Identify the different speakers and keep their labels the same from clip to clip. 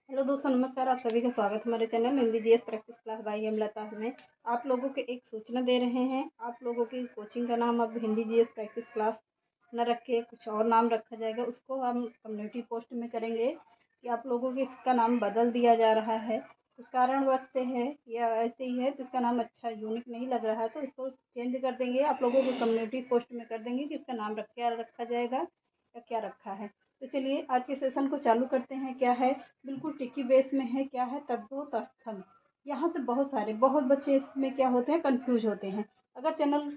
Speaker 1: Hello दोस्तों, नमस्कार। आप सभी का स्वागत हमारे channel Hindi GS practice class by Hemlata में। आप लोगों के एक सूचना दे रहे हैं। आप लोगों की कोचिंग का नाम अब हिंदी जीएस प्रैक्टिस क्लास न रख के कुछ और नाम रखा जाएगा। उसको हम कम्युनिटी पोस्ट में करेंगे कि आप लोगों के इसका नाम बदल दिया जा रहा है। कुछ कारणवश से है या ऐसे ही है तो इसका नाम अच्छा यूनिक नहीं लग रहा है, तो इसको चेंज कर देंगे। आप लोगों को कम्युनिटी पोस्ट में कर देंगे कि इसका नाम क्या रखा जाएगा या क्या रखा है। तो चलिए आज के सेशन को चालू करते हैं। क्या है, बिल्कुल टिकी बेस में है। क्या है, तद्भव तत्सम। यहाँ से बहुत बच्चे इसमें क्या होते हैं, कंफ्यूज होते हैं। अगर चैनल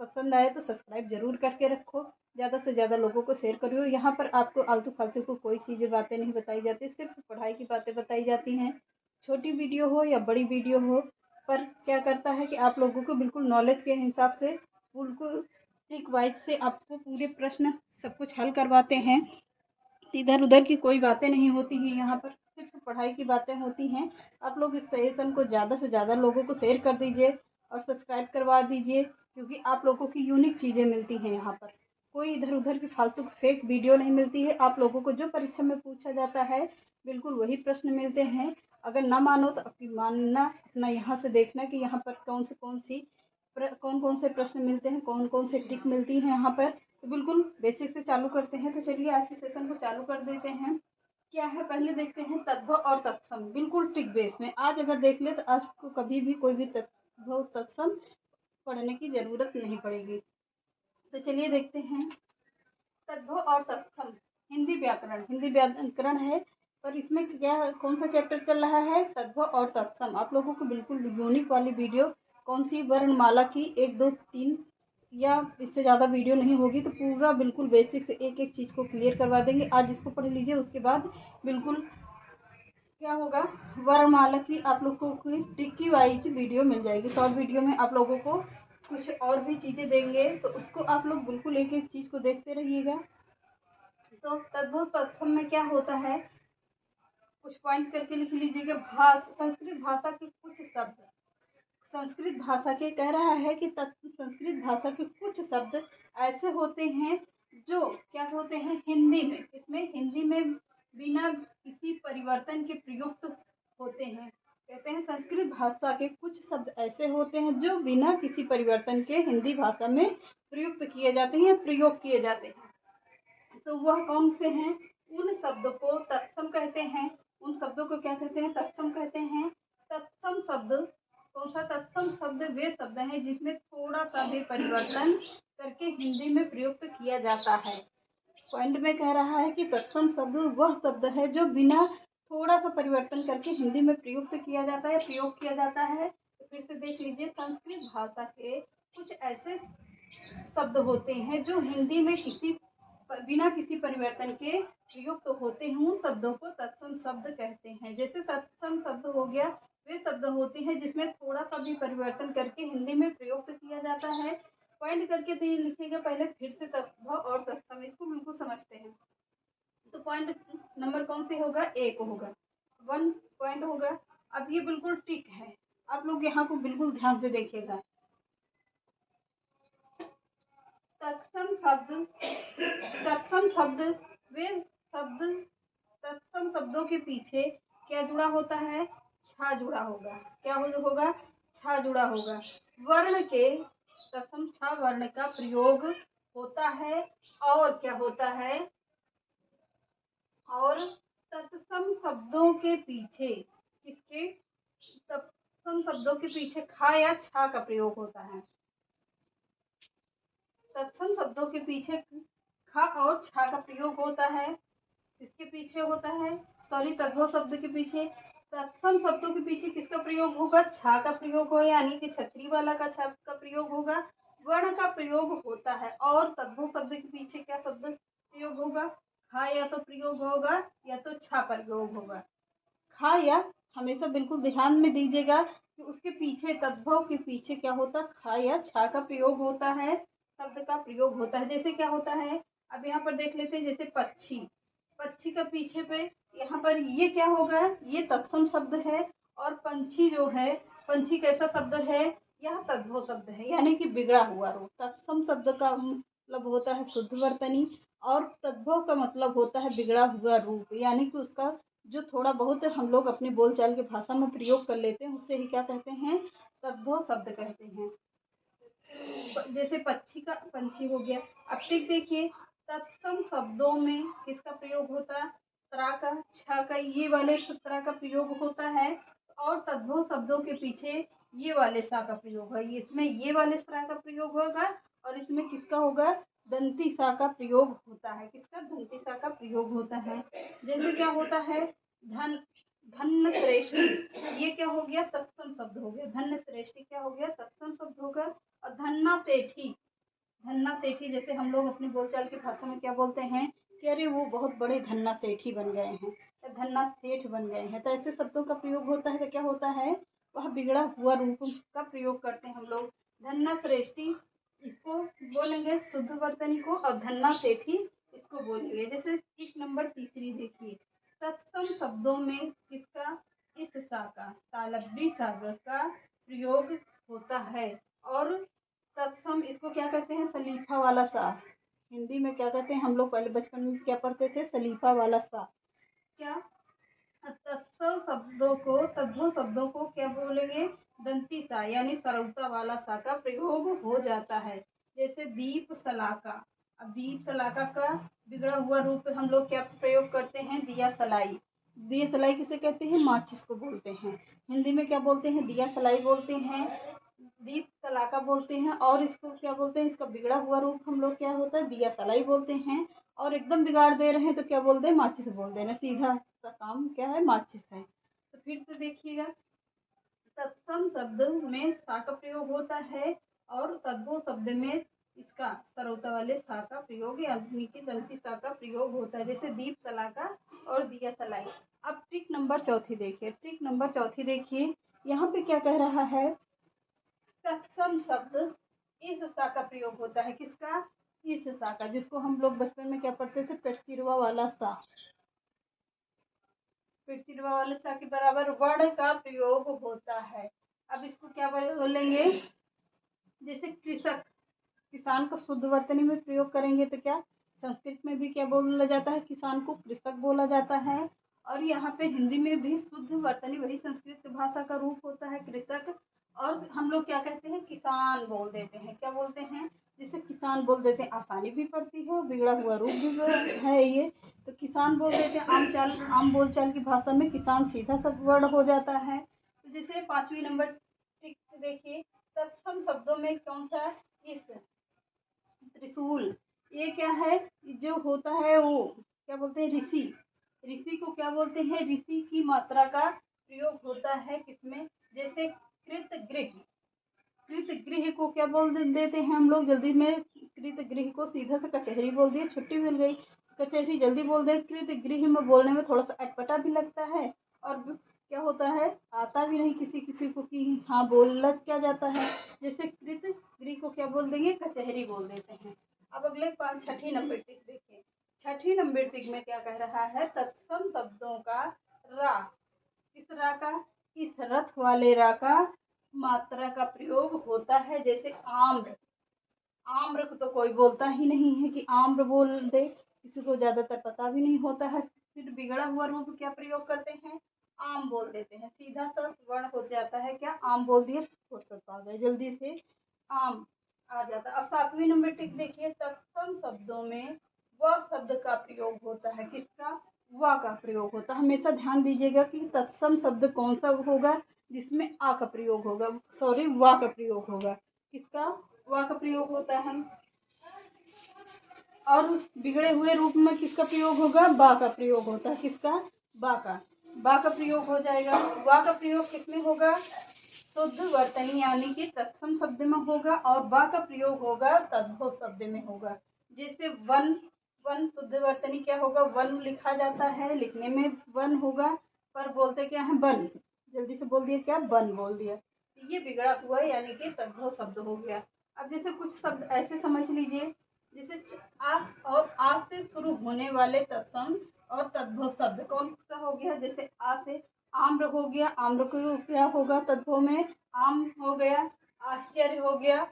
Speaker 1: पसंद आए तो सब्सक्राइब जरूर करके रखो, ज़्यादा से ज़्यादा लोगों को शेयर करियो। यहाँ पर आपको आलतू फालतू को कोई चीज़ें बातें नहीं बताई जाती, सिर्फ पढ़ाई की बातें बताई जाती हैं। छोटी वीडियो हो या बड़ी वीडियो हो, पर क्या करता है कि आप लोगों को बिल्कुल नॉलेज के हिसाब से बिल्कुल ट्रिक वाइज से आपको पूरे प्रश्न सब कुछ हल करवाते हैं। इधर उधर की कोई बातें नहीं होती हैं, यहाँ पर सिर्फ पढ़ाई की बातें होती हैं। आप लोग इस सेशन को ज़्यादा से ज़्यादा लोगों को शेयर कर दीजिए और सब्सक्राइब करवा दीजिए, क्योंकि आप लोगों की यूनिक चीज़ें मिलती हैं। यहाँ पर कोई इधर उधर की फालतू फेक वीडियो नहीं मिलती है। आप लोगों को जो परीक्षा में पूछा जाता है बिल्कुल वही प्रश्न मिलते हैं। अगर ना मानो तो अपनी मानना, अपना यहाँ से देखना कि यहाँ पर कौन कौन से प्रश्न मिलते हैं, कौन कौन से ट्रिक मिलती हैं यहाँ पर। तो बिल्कुल बेसिक से चालू करते हैं। तो चलिए आज के सेशन को चालू कर देते हैं। क्या है, पहले देखते हैं तद्भव और तत्सम, बिल्कुल ट्रिक बेस में। आज अगर देख ले तो आज को कभी भी कोई भी तद्भव तत्सम पढ़ने की जरूरत नहीं पड़ेगी। तो चलिए देखते हैं तद्भव और तत्सम। हिंदी व्याकरण है, पर इसमें क्या कौन सा चैप्टर चल रहा है, तद्भव और तत्सम। आप लोगों को बिल्कुल यूनिक वाली वीडियो कौन सी, वर्णमाला की 1 2 3 या इससे ज़्यादा वीडियो नहीं होगी, तो पूरा बिल्कुल बेसिक से एक एक चीज़ को क्लियर करवा देंगे। आज इसको पढ़ लीजिए, उसके बाद बिल्कुल क्या होगा, वर्णमाला की आप लोगों को टिक्की वाइज वीडियो मिल जाएगी। शॉर्ट वीडियो में आप लोगों को कुछ और भी चीज़ें देंगे, तो उसको आप लोग बिल्कुल एक एक चीज़ को देखते रहिएगा। तो तद्भव तत्सम में क्या होता है, कुछ पॉइंट करके लिख लीजिएगा। संस्कृत भाषा के कुछ शब्द, संस्कृत भाषा के कह रहा है कि संस्कृत भाषा के कुछ शब्द ऐसे होते हैं जो क्या होते हैं, हिंदी में, इसमें हिंदी में बिना किसी परिवर्तन के प्रयुक्त होते हैं। कहते हैं संस्कृत भाषा के कुछ शब्द ऐसे होते हैं जो बिना किसी परिवर्तन के हिंदी भाषा में प्रयुक्त किए जाते हैं, प्रयोग किए जाते हैं। तो वह कौन से हैं, उन शब्दों को तत्सम कहते हैं। उन शब्दों को क्या कहते हैं, तत्सम कहते हैं। तत्सम शब्द कौन सा, तत्सम शब्द वे शब्द हैं जिसमें थोड़ा सा भी परिवर्तन करके हिंदी में प्रयुक्त किया जाता है। पॉइंट में कह रहा है कि तत्सम शब्द वह शब्द है जो बिना थोड़ा सा परिवर्तन करके हिंदी में प्रयुक्त किया जाता है, प्रयोग किया जाता है। तो फिर से देख लीजिए, संस्कृत भाषा के कुछ ऐसे शब्द होते हैं जो हिंदी में बिना किसी परिवर्तन के प्रयुक्त होते हैं। उन शब्दों को तत्सम शब्द कहते हैं। जैसे तत्सम शब्द हो गया, वे शब्द होते हैं जिसमें थोड़ा सा भी परिवर्तन करके हिंदी में प्रयुक्त किया जाता है। पॉइंट करके लिखिएगा पहले, फिर से तत्भव और तत्सम, इसको बिल्कुल समझते हैं। तो पॉइंट नंबर कौन से होगा, 1 होगा, 1 पॉइंट होगा। अब ये बिल्कुल टिक है, आप लोग यहाँ को बिल्कुल ध्यान से देखिएगा। तत्सम शब्द, तत्सम शब्द वे शब्द, तत्सम शब्दों के पीछे क्या जुड़ा होता है, छा जुड़ा होगा। क्या होगा, छा जुड़ा होगा। वर्ण के तत्सम छा वर्ण का प्रयोग होता है। और क्या होता है, और तत्सम शब्दों के पीछे किसके, तत्सम शब्दों के पीछे खा या छा का प्रयोग होता है। तत्सम शब्दों के पीछे खा और छा का प्रयोग होता है। इसके पीछे होता है, सॉरी, तद्भव शब्द के पीछे, तत्सम शब्दों के पीछे किसका प्रयोग होगा, छा का प्रयोग हो, यानी कि छतरी वाला का छा का प्रयोग होगा, वर्ण का प्रयोग होता है। और तद्भव शब्द के पीछे क्या शब्द प्रयोग होगा, खा या तो प्रयोग होगा या तो छा प्रयोग होगा। खा या हमेशा बिल्कुल ध्यान में दीजिएगा कि उसके पीछे, तद्भव के पीछे क्या होता है, खा या छा का प्रयोग होता है, शब्द का प्रयोग होता है। जैसे क्या होता है, अब यहाँ पर देख लेते हैं, जैसे पक्षी, पक्षी का पीछे पे यहाँ पर ये क्या होगा, ये तत्सम शब्द है। और पंछी जो है, पंछी कैसा शब्द है, यह तद्भव शब्द है, यानी कि बिगड़ा हुआ रूप। तत्सम शब्द का मतलब होता है शुद्ध वर्तनी, और तद्भव का मतलब होता है बिगड़ा हुआ रूप, यानी कि उसका जो थोड़ा बहुत हम लोग अपनी बोलचाल की भाषा में प्रयोग कर लेते हैं उससे ही क्या कहते हैं, तद्भव शब्द कहते हैं। जैसे पक्षी का पंछी हो गया। अब ठीक देखिए, तत्सम शब्दों में किसका प्रयोग होता है, त्रा का, छ का, ये वाले त्रा का प्रयोग होता है। और तद्भव शब्दों के पीछे ये वाले सा का प्रयोग है, इसमें ये वाले सा का प्रयोग होगा और इसमें किसका होगा, दंती सा का प्रयोग होता है। किसका, दंती सा का प्रयोग होता है। जैसे क्या होता है, धन, धन श्रेष्ठी, ये क्या हो गया, तत्सम शब्द हो गया। धन श्रेष्ठी क्या हो गया, तत्सम शब्द होगा। और धन्ना सेठी, धन्ना सेठी जैसे हम लोग अपनी बोलचाल की भाषा में क्या बोलते हैं कि अरे वो बहुत बड़े धन्ना सेठी बन गए हैं या धन्ना सेठ बन गए हैं, तो ऐसे शब्दों का प्रयोग होता है। तो क्या होता है, वह बिगड़ा हुआ रूप का प्रयोग करते हैं हम लोग। धन्ना श्रेष्ठी इसको बोलेंगे शुद्ध वर्तनी को, और धन्ना सेठी इसको बोलेंगे। जैसे टिक नंबर तीसरी देखिए, तत्सम शब्दों में किसका, इस सा का, तालब्बी सागर का प्रयोग होता है। और तत्सम इसको क्या कहते हैं, सलीफा वाला सा। हिंदी में क्या कहते हैं, हम लोग पहले बचपन में क्या पढ़ते थे, सलीफा वाला सा। क्या, तत्सव शब्दों को, तद्भव शब्दों को क्या बोलेंगे, दंती सा यानी सरौता वाला सा का प्रयोग हो जाता है। जैसे दीप सलाका। अब दीप सलाका का बिगड़ा हुआ रूप हम लोग क्या प्रयोग करते हैं, दिया सलाई। दिया सलाई किसे कहते हैं, माचिस को बोलते हैं। हिंदी में क्या बोलते हैं, दिया सलाई बोलते हैं, दीप सलाका बोलते हैं। और इसको क्या बोलते हैं, इसका बिगड़ा हुआ रूप हम लोग क्या होता है, दिया सलाई बोलते हैं। और एकदम बिगाड़ दे रहे हैं तो क्या बोलते हैं, माचिस बोल देना। सीधा सा काम क्या है, माचिस है। तो फिर से देखिएगा, तत्सम शब्द में सा का प्रयोग होता है और तद्भव शब्द में इसका सरौता वाले सा का प्रयोग यानी कि दंती सा का प्रयोग होता है। जैसे दीप सलाका और दिया सलाई। अब ट्रिक नंबर चौथी देखिए, ट्रिक नंबर चौथी देखिए, यहाँ पे क्या कह रहा है, तत्सम शब्द इस सा का प्रयोग होता है। किसका, इस सा का, जिसको हम लोग बचपन में क्या पढ़ते थे, पेटचिरवा वाला सा। पेटचिरवा वाले सा के बराबर वर्ण का प्रयोग होता है। अब इसको क्या बोलेंगे, जैसे कृषक, किसान को शुद्ध वर्तनी में प्रयोग करेंगे तो क्या, संस्कृत में भी क्या बोला जाता है, किसान को कृषक बोला जाता है। और यहाँ पे हिंदी में भी शुद्ध वर्तनी वही संस्कृत भाषा का रूप होता है, कृषक। और हम लोग क्या कहते हैं, किसान बोल देते हैं। क्या बोलते हैं, जैसे किसान बोल देते हैं, आसानी भी पड़ती है, बिगड़ा हुआ रूप भी है ये। तो किसान बोल देते हैं, आम बोलचाल की भाषा में किसान सीधा सब वर्ड हो जाता है। तो जैसे पांचवी नंबर टिक देखिए, तत्सम शब्दों में कौन सा, इस, त्रिशूल, ये क्या है, जो होता है वो क्या बोलते हैं, ऋषि। ऋषि को क्या बोलते हैं, ऋषि की मात्रा का प्रयोग होता है किसमें, जैसे कृतगृह। कृतगृह को क्या बोल देते हैं हम लोग जल्दी में, कृतगृह को सीधा से कचहरी बोल दिए, छुट्टी मिल गई, कचहरी जल्दी बोल दे। कृतगृह में बोलने में थोड़ा सा अटपटा भी लगता है और क्या होता है, आता भी नहीं किसी किसी को कि हाँ बोला क्या जाता है। जैसे कृतगृह को क्या बोल देंगे, कचहरी बोल देते हैं। अब अगले छठी नंबर टिक देखिए, छठी नंबर टिक में क्या कह रहा है, तत्सम शब्दों का रा, किस रा का, इस रथ वाले रा का मात्रा का प्रयोग होता है। जैसे आम्र, आम्र को तो कोई बोलता ही नहीं है कि आम्र बोल दे, किसी को ज्यादातर पता भी नहीं होता है। फिर बिगड़ा हुआ रूप क्या प्रयोग करते हैं, आम बोल देते हैं, सीधा सा वर्ण हो जाता है। क्या, आम बोल दिए, फुर्सत आ गए, जल्दी से आम आ जाता है। अब सातवीं नंबर टिक देखिए, तत्सम शब्दों में वह शब्द का प्रयोग होता है। किसका, वा का प्रयोग होता है। हमेशा ध्यान दीजिएगा कि तत्सम शब्द कौन सा होगा जिसमें आ का प्रयोग होगा, सॉरी वा का प्रयोग होगा। किसका, वा का प्रयोग होता है। और बिगड़े हुए रूप में किसका प्रयोग होगा, बा का प्रयोग होता है। किसका, बा का, बा का प्रयोग हो जाएगा। वा का प्रयोग किसमें होगा, शुद्ध वर्तनी यानी कि तत्सम शब्द में होगा, और बा का प्रयोग होगा तद्भव शब्द में होगा। जैसे वन, वन शुद्ध वर्तनी क्या होगा, वन लिखा जाता है, लिखने में वन होगा, पर बोलते क्या है, बन, जल्दी से बोल दिया, क्या, बन बोल दिया। ये बिगड़ा हुआ यानी कि तद्भव शब्द हो गया। अब जैसे कुछ शब्द ऐसे समझ लीजिए, जैसे आ और आ से शुरू होने वाले तत्सम और तद्भव शब्द कौन सा हो गया, जैसे आ से आम्र हो गया, आम्र को क्या होगा तद्भव में, आम हो गया। आश्चर्य हो गया,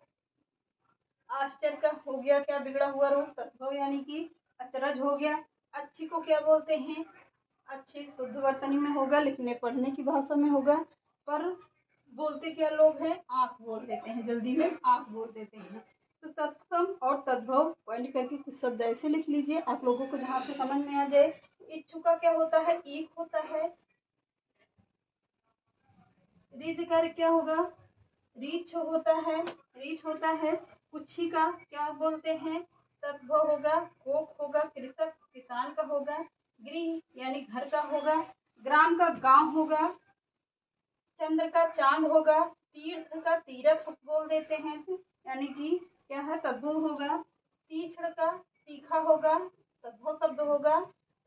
Speaker 1: आश्चर्य का हो गया क्या, बिगड़ा हुआ रूप, तद्भव यानी कि अचरज हो गया। अच्छी को क्या बोलते हैं, अच्छी शुद्ध वर्तनी में होगा, लिखने पढ़ने की भाषा में होगा। पर बोलते क्या लोग हैं, आँख बोल देते हैं, जल्दी में आँख बोल देते हैं। तो तत्सम और तद्भव पॉइंट करके कुछ शब्द ऐसे लिख लीजिए आप लोगों को जहाँ से समझ में आ जाए। इच्छु का क्या होता है, ईक होता है। रिज का क्या होगा, रीछ होता है, रीछ होता है। कुच्छी का क्या बोलते हैं, तद्भव होगा। कोक होगा, कृषक किसान का होगा। गृह यानी घर का होगा। ग्राम का गांव होगा। चंद्र का चांद होगा। तीर्थ का तीरथ बोल देते हैं, यानी कि क्या है, तद्भव होगा। तीक्ष्ण का तीखा होगा, तद्भव शब्द होगा।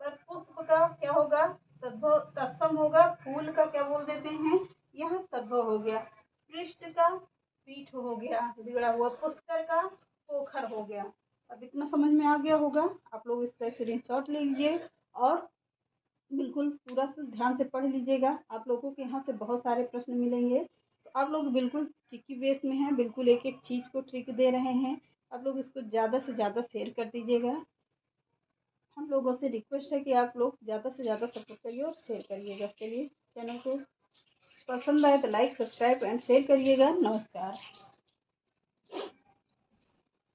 Speaker 1: पर पुष्प का क्या होगा, तद्भव तत्सम होगा। फूल का क्या बोल देते हैं, यह तद्भव हो गया। पृष्ठ का पीठ हो गया, बिगड़ा हुआ। पुष्कर का पोखर हो गया। अब इतना समझ में आ गया होगा। आप लोग इसका स्क्रीनशॉट ले लीजिए और बिल्कुल पूरा से ध्यान से पढ़ लीजिएगा। आप लोगों के यहाँ से बहुत सारे प्रश्न मिलेंगे, तो आप लोग बिल्कुल ट्रिकी बेस में हैं, बिल्कुल एक एक चीज़ को ट्रिक दे रहे हैं। आप लोग इसको ज़्यादा से ज़्यादा शेयर कर दीजिएगा। हम लोगों से रिक्वेस्ट है कि आप लोग ज़्यादा से ज़्यादा सपोर्ट करिए और शेयर करिएगा। चलिए, चैनल को पसंद आए तो लाइक सब्सक्राइब एंड शेयर करिएगा। नमस्कार।